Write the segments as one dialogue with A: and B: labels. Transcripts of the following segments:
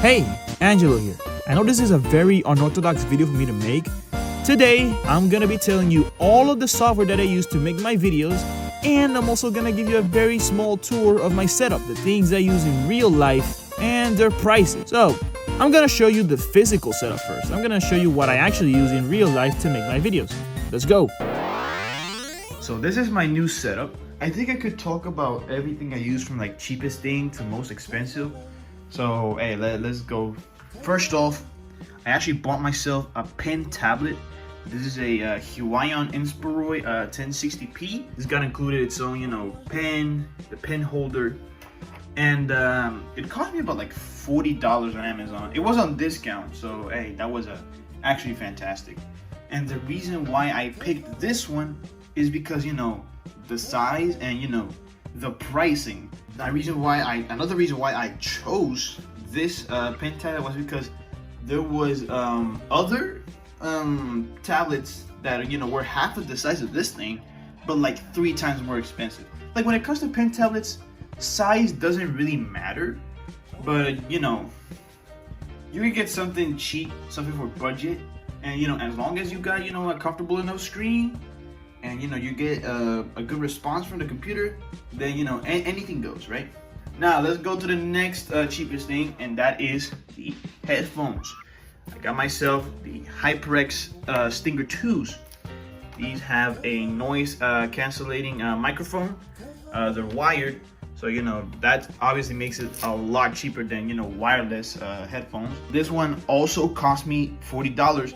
A: Hey, Angelo here. I know this is a very unorthodox video for me to make. Today, I'm gonna be telling you all of the software that I use to make my videos, and I'm also gonna give you a very small tour of my setup, the things I use in real life, and their prices. So, I'm gonna show you the physical setup first. I'm gonna show you what I actually use in real life to make my videos. Let's go. So this is my new setup. I think I could talk about everything I use from like cheapest thing to most expensive. So hey, let's go. First off, I actually bought myself a pen tablet. This is a Huion Inspiroid 1060p. This got included its own, pen, the pen holder, and it cost me about like $40 on Amazon. It was on discount, so hey, that was actually fantastic. And the reason why I picked this one is because the size and the pricing. Another reason why I chose this pen tablet was because there was other tablets that were half of the size of this thing, but like 3 times more expensive. Like when it comes to pen tablets, size doesn't really matter, but you can get something cheap, something for budget, and as long as you got a comfortable enough screen, and you get a good response from the computer, then anything goes, right? Now let's go to the next cheapest thing, and that is the headphones. I got myself the HyperX Stinger 2s. These have a noise cancellating microphone. They're wired, so that obviously makes it a lot cheaper than wireless headphones. This one also cost me $40,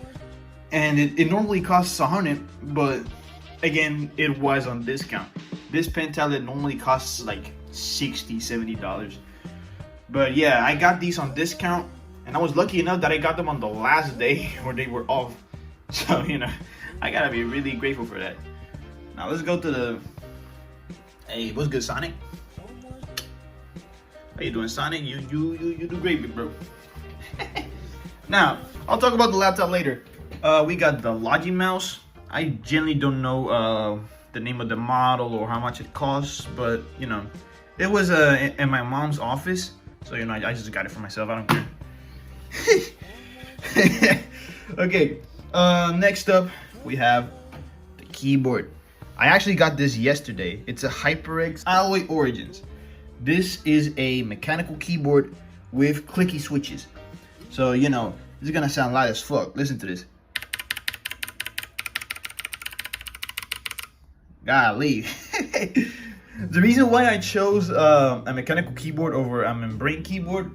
A: and it normally costs $100, but again, it was on discount. This pen tablet normally costs like $60-$70, but yeah, I got these on discount, and I was lucky enough that I got them on the last day where they were off. So I gotta be really grateful for that. Now let's go to the. Hey, what's good, Sonic? How you doing, Sonic? You do great, big bro. Now I'll talk about the laptop later. We got the Logi mouse. I generally don't know the name of the model or how much it costs, but it was in my mom's office, so I just got it for myself. I don't care. Okay, next up we have the keyboard. I actually got this yesterday. It's a HyperX Alloy Origins. This is a mechanical keyboard with clicky switches. So this is gonna sound loud as fuck. Listen to this. Golly. The reason why I chose a mechanical keyboard over a membrane keyboard,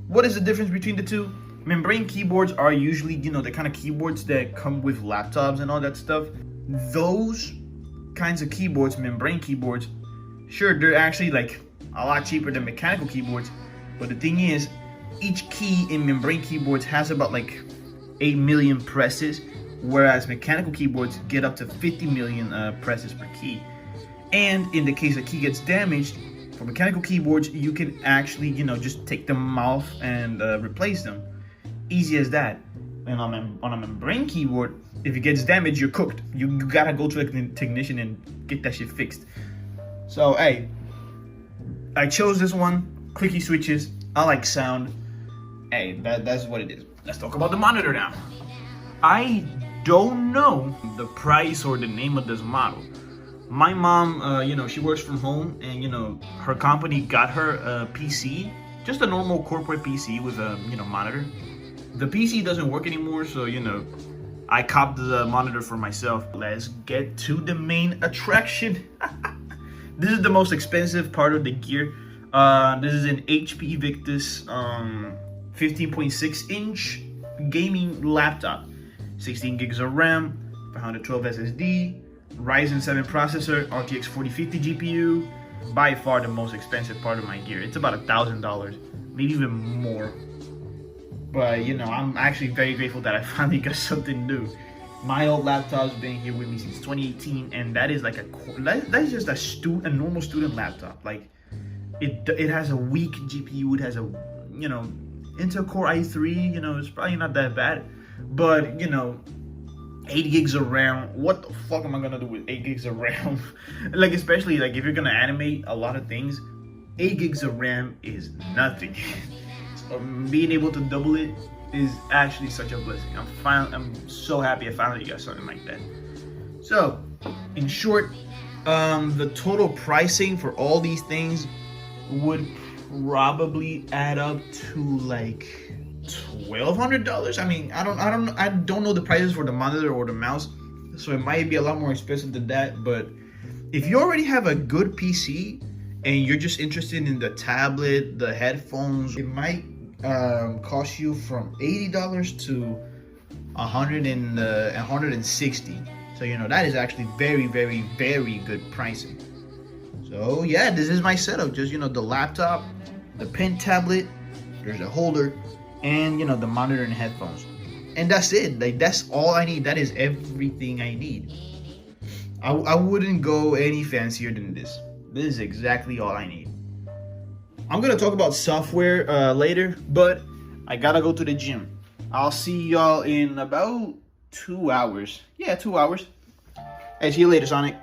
A: what is the difference between the two? Membrane keyboards are usually, the kind of keyboards that come with laptops and all that stuff. Those kinds of keyboards, membrane keyboards, sure, they're actually like a lot cheaper than mechanical keyboards, but the thing is, each key in membrane keyboards has about like 8 million presses, whereas mechanical keyboards get up to 50 million presses per key. And in the case a key gets damaged, for mechanical keyboards, you can actually, just take them off and replace them. Easy as that. And on a membrane keyboard, if it gets damaged, you're cooked. You gotta go to a technician and get that shit fixed. So, hey, I chose this one. Clicky switches. I like sound. Hey, that's what it is. Let's talk about the monitor now. I don't know the price or the name of this model. My mom, she works from home, and her company got her a PC, just a normal corporate PC with a monitor. The PC doesn't work anymore, so I copped the monitor for myself. Let's get to the main attraction. This is the most expensive part of the gear. This is an HP Victus 15.6 inch gaming laptop. 16 gigs of RAM, 512 SSD, Ryzen 7 processor, RTX 4050 GPU. By far the most expensive part of my gear. It's about $1,000, maybe even more. But I'm actually very grateful that I finally got something new. My old laptop's been here with me since 2018, and that is like that's just a normal student laptop. Like it has a weak GPU. It has a Intel Core i3. It's probably not that bad, but 8 gigs of RAM. What the fuck am I gonna do with 8 gigs of RAM? Like, especially like if you're gonna animate a lot of things, 8 gigs of RAM is nothing. being able to double it is actually such a blessing. I'm so happy I finally got something like that. So, in short, the total pricing for all these things would probably add up to like $1,200. I mean, I don't know the prices for the monitor or the mouse, so it might be a lot more expensive than that. But if you already have a good PC and you're just interested in the tablet, the headphones, it might cost you from $80 to $160. So that is actually very, very, very good pricing. So yeah, this is my setup. Just the laptop, the pen tablet, there's a holder, and the monitor and headphones, and that's it. Like, that's all I need. That is everything I need. I wouldn't go any fancier than this. This is exactly all I need. I'm gonna talk about software later, but I gotta go to the gym. I'll see y'all in about 2 hours. Yeah, 2 hours. Hey, see you later, Sonic.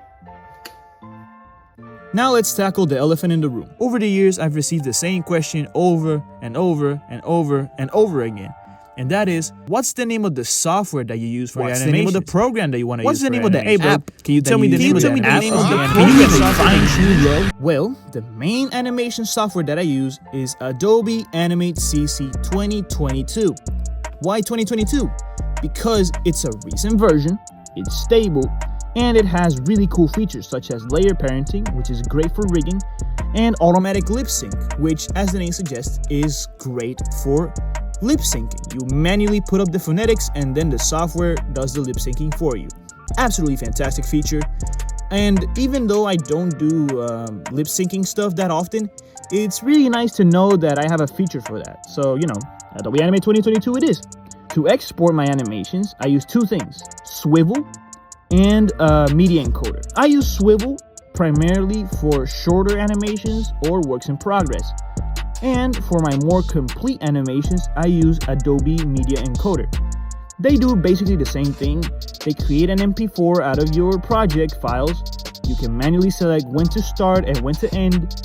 B: Now let's tackle the elephant in the room. Over the years, I've received the same question over and over and over and over again. And that is, what's the name of the software that you use for your animation? What's the name of the program that you want to use? What's the name of the app? Can you tell me the name of the app? Can you find true love? Well, the main animation software that I use is Adobe Animate CC 2022. Why 2022? Because it's a recent version, it's stable, and it has really cool features such as layer parenting, which is great for rigging, and automatic lip sync, which, as the name suggests, is great for lip syncing. You manually put up the phonetics and then the software does the lip syncing for you. Absolutely fantastic feature. And even though I don't do lip syncing stuff that often, it's really nice to know that I have a feature for that. So, Adobe Animate 2022 it is. To export my animations, I use two things: Swivel and Media Encoder. I use Swivel primarily for shorter animations or works in progress. And for my more complete animations, I use Adobe Media Encoder. They do basically the same thing. They create an MP4 out of your project files. You can manually select when to start and when to end.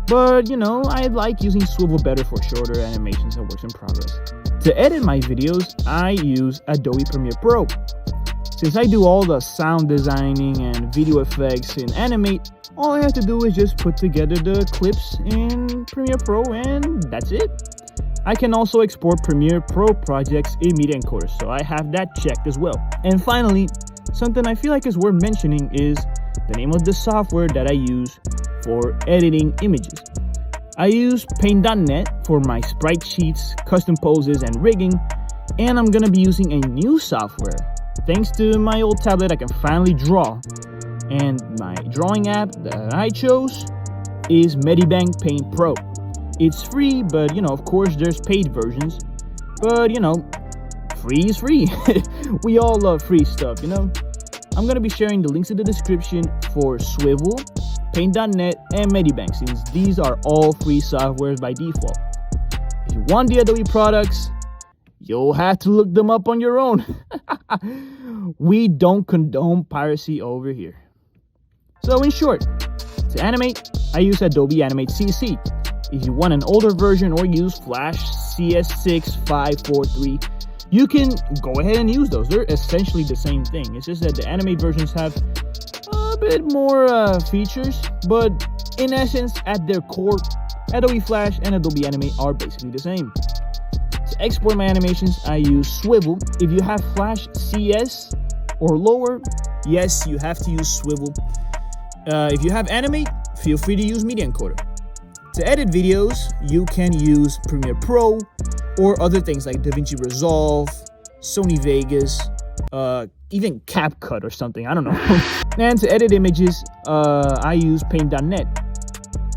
B: But, I like using Swivel better for shorter animations and works in progress. To edit my videos, I use Adobe Premiere Pro. Since I do all the sound designing and video effects in Animate, all I have to do is just put together the clips in Premiere Pro and that's it. I can also export Premiere Pro projects in Media Encoder, so I have that checked as well. And finally, something I feel like is worth mentioning is the name of the software that I use for editing images. I use Paint.net for my sprite sheets, custom poses, and rigging, and I'm gonna be using a new software. Thanks to my old tablet, I can finally draw. And my drawing app that I chose is Medibank Paint Pro. It's free, but of course there's paid versions. But free is free. We all love free stuff, I'm gonna be sharing the links in the description for Swivel, Paint.net, and Medibank, since these are all free softwares by default. If you want the Adobe products, you'll have to look them up on your own. We don't condone piracy over here. So in short, to animate, I use Adobe Animate CC. If you want an older version or use Flash CS6 543, you can go ahead and use those. They're essentially the same thing. It's just that the Animate versions have a bit more features, but in essence, at their core, Adobe Flash and Adobe Animate are basically the same. To export my animations, I use Swivel. If you have Flash CS or lower, yes, you have to use Swivel. If you have Animate, feel free to use Media Encoder. To edit videos, you can use Premiere Pro or other things like DaVinci Resolve, Sony Vegas, even CapCut or something, I don't know. And to edit images, I use Paint.net.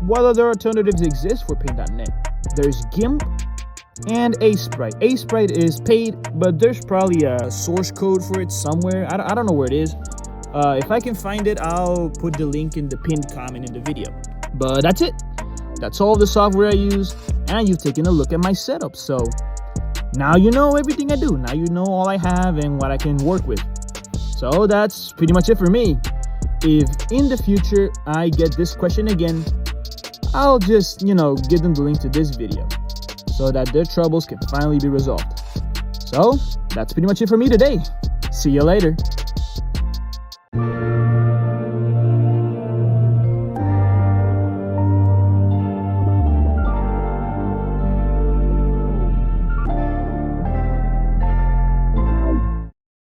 B: What other alternatives exist for Paint.net? There's GIMP and Sprite. Sprite is paid, but there's probably a source code for it somewhere. I don't know where it is. If I can find it, I'll put the link in the pinned comment in the video. But that's it. That's all the software I use, and you've taken a look at my setup. So now you know everything I do. Now you know all I have and what I can work with. So that's pretty much it for me. If in the future I get this question again, I'll just, give them the link to this video.
A: so that their troubles can finally be resolved. So, that's pretty much it for me today. See you later.